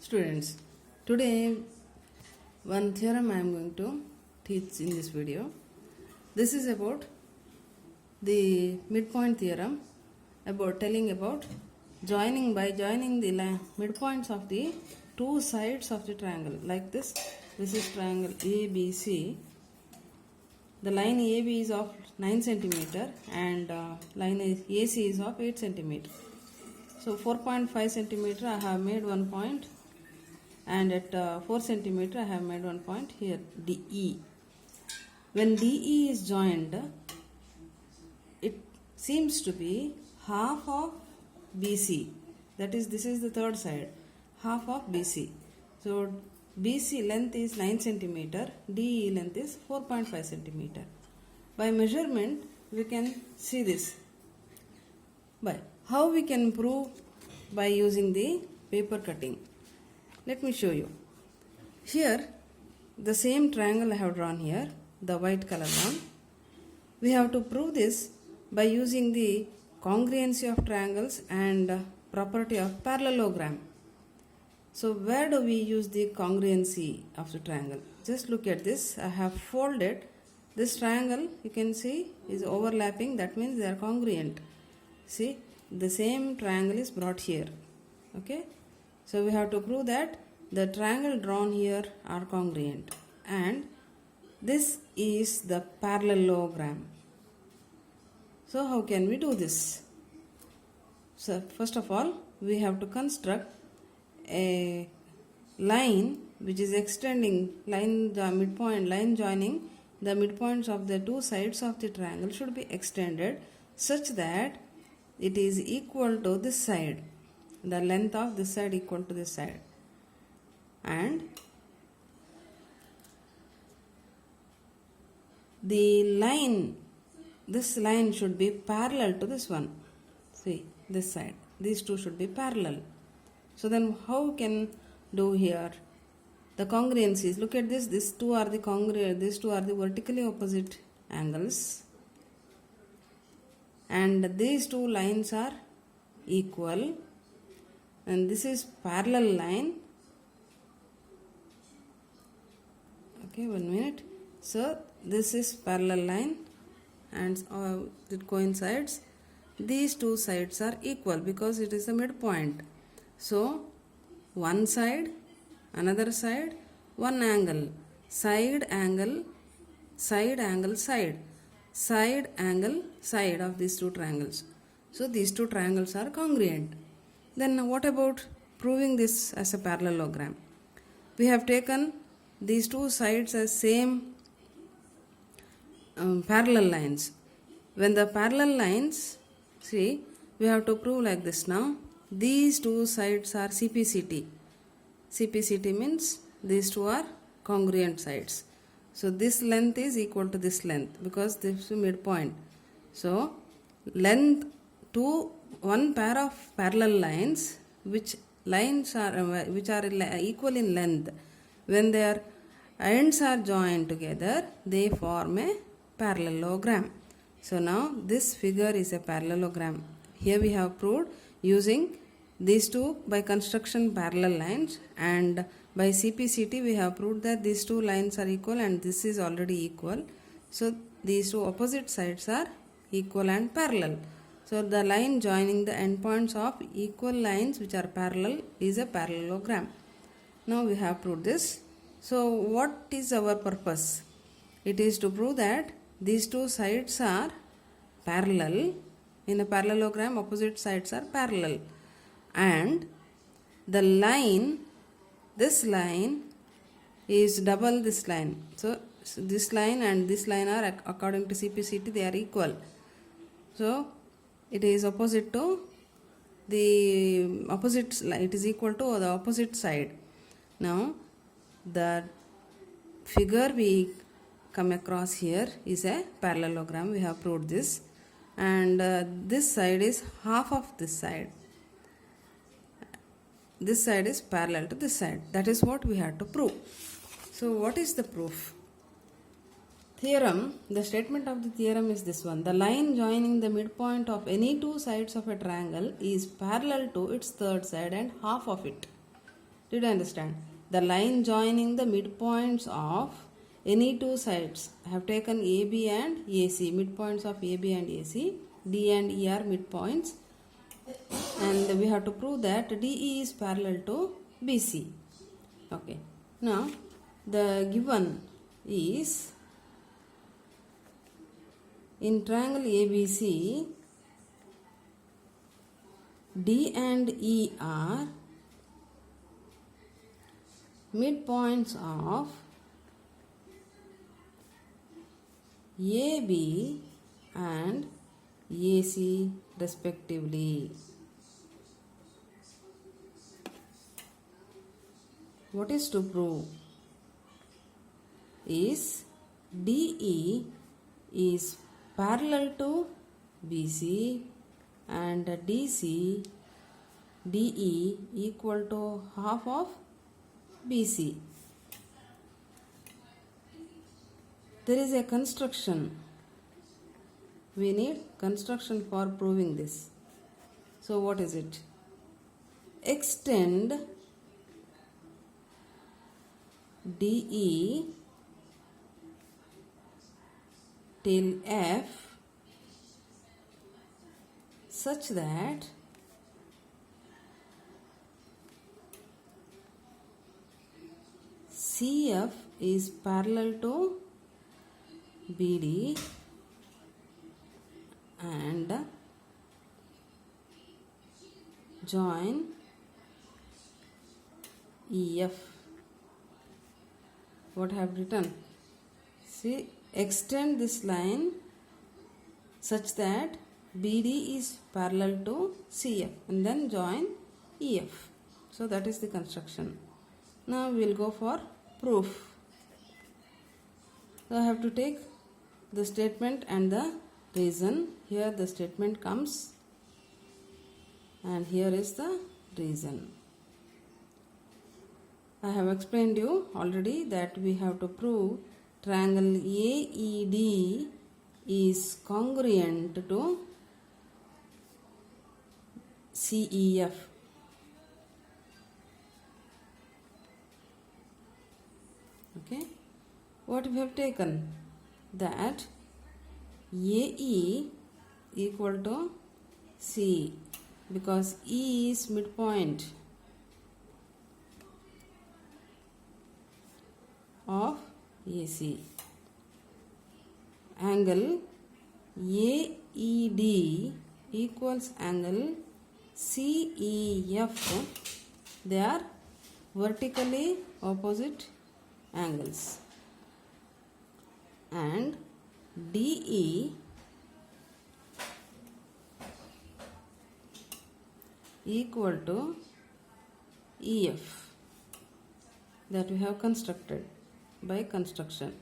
Students, today one theorem I am going to teach in this video. This is about the midpoint theorem, about telling about joining by joining the midpoints of the two sides of the triangle like this. This is triangle ABC. The line AB is of 9 centimeter and line AC is of 8 centimeter. So 4.5 centimeter I have made one point, and at 4 centimeter I have made one point here, DE. When DE is joined, it seems to be half of BC. That is, this is the third side, half of BC. So BC length is 9 centimeter, DE length is 4.5 centimeter. By measurement we can see this. By how we can prove? By using the paper cutting. Let me show you. Here the same triangle I have drawn here, the white color one. We have to prove this by using the congruency of triangles and property of parallelogram. So where do we use the congruency of the triangle? Just look at this. I have folded this triangle. You can see is overlapping. That means they are congruent. See, the same triangle is brought here. Okay. So we have to prove that the triangle drawn here are congruent, and this is the parallelogram. So how can we do this? So first of all, we have to construct a line which is extending line joining the midpoints of the two sides of the triangle should be extended such that it is equal to this side. The length of this side equal to this side, and the line, this line should be parallel to this one. See, this side, these two should be parallel. So then how we can do here the congruencies? Look at this. These two are the these two are the vertically opposite angles, and these two lines are equal, and this is parallel line. Okay, 1 minute. So this is parallel line, and it coincides. These two sides are equal because it is the midpoint. So one side, another side, one angle, side angle, side angle, side, side angle, side of these two triangles. So these two triangles are congruent. Then what about proving this as a parallelogram? We have taken these two sides as same parallel lines. When the parallel lines, see, we have to prove like this now. These two sides are CPCT. CPCT means these two are congruent sides. So this length is equal to this length because this is midpoint. So length to one pair of parallel lines which are equal in length, when their ends are joined together, they form a parallelogram. So now this figure is a parallelogram. Here we have proved using these two by construction parallel lines, and by CPCT we have proved that these two lines are equal and this is already equal. So these two opposite sides are equal and parallel. So the line joining the endpoints of equal lines which are parallel is a parallelogram. Now we have proved this. So what is our purpose? It is to prove that these two sides are parallel. In a parallelogram, opposite sides are parallel, and the line, this line is double this line. So this line and this line are, according to CPCT, they are equal. So it is opposite to the opposite, it is equal to the opposite side. Now the figure we come across here is a parallelogram. We have proved this, and this side is half of this side. This side is parallel to this side. That is what we have to prove. So what is the proof? Theorem, the statement of the theorem is this one. The line joining the midpoint of any two sides of a triangle is parallel to its third side and half of it. Did you understand? The line joining the midpoints of any two sides. I have taken AB and AC, midpoints of AB and AC. D and E are midpoints. And we have to prove that DE is parallel to BC. Okay. Now, the given is in triangle ABC, D and E are midpoints of AB and AC respectively. What is to prove is DE is parallel to BC and DC DE equal to half of BC. There is a construction. We need construction for proving this. So what is it? Extend DE till F such that CF is parallel to BD and join EF. What I have written? See, extend this line such that BD is parallel to CF and then join EF. So that is the construction. Now we will go for proof. So I have to take the statement and the reason. Here the statement comes and here is the reason. I have explained you already that we have to prove triangle AED is congruent to CEF. Okay, what we have taken that AE equal to C because E is midpoint of AC. Angle AED equals angle CEF. They are vertically opposite angles. And DE equal to EF that we have constructed by construction.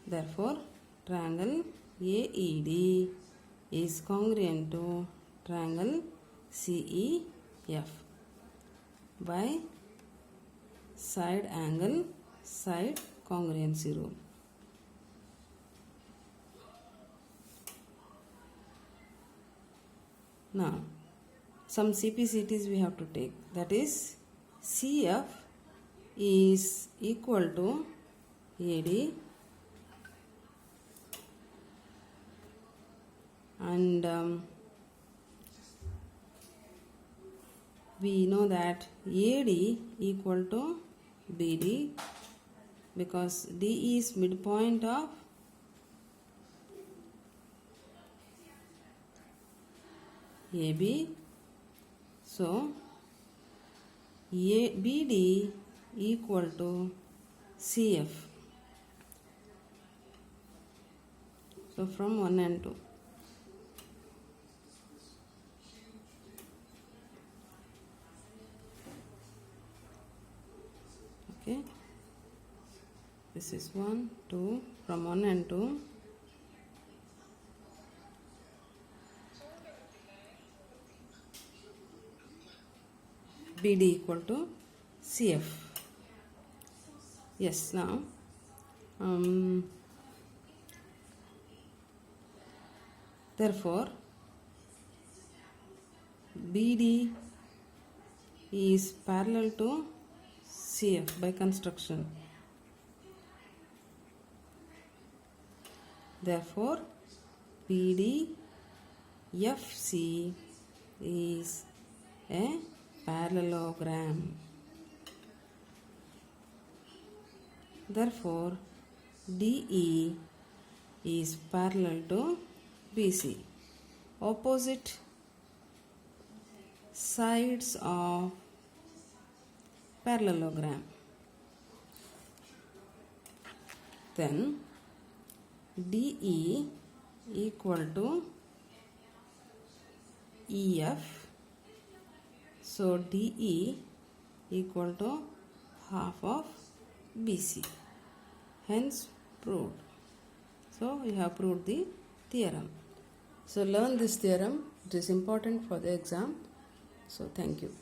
Therefore, triangle AED is congruent to triangle CEF by side angle side congruency rule. Now, some CPCTs we have to take. That is, CF is equal to AD and we know that AD equal to BD because D is midpoint of AB. So, BD equal to CF. So, from 1 and 2. Okay. This is 1, 2, from 1 and 2. BD equal to CF. Yes, now Therefore, BD is parallel to CF by construction. Therefore, PDFC is a parallelogram. Therefore, DE is parallel to BC. Opposite sides of parallelogram. Then DE equal to EF. So DE equal to half of BC. Hence proved. So we have proved the theorem. So learn this theorem. It is important for the exam. So thank you.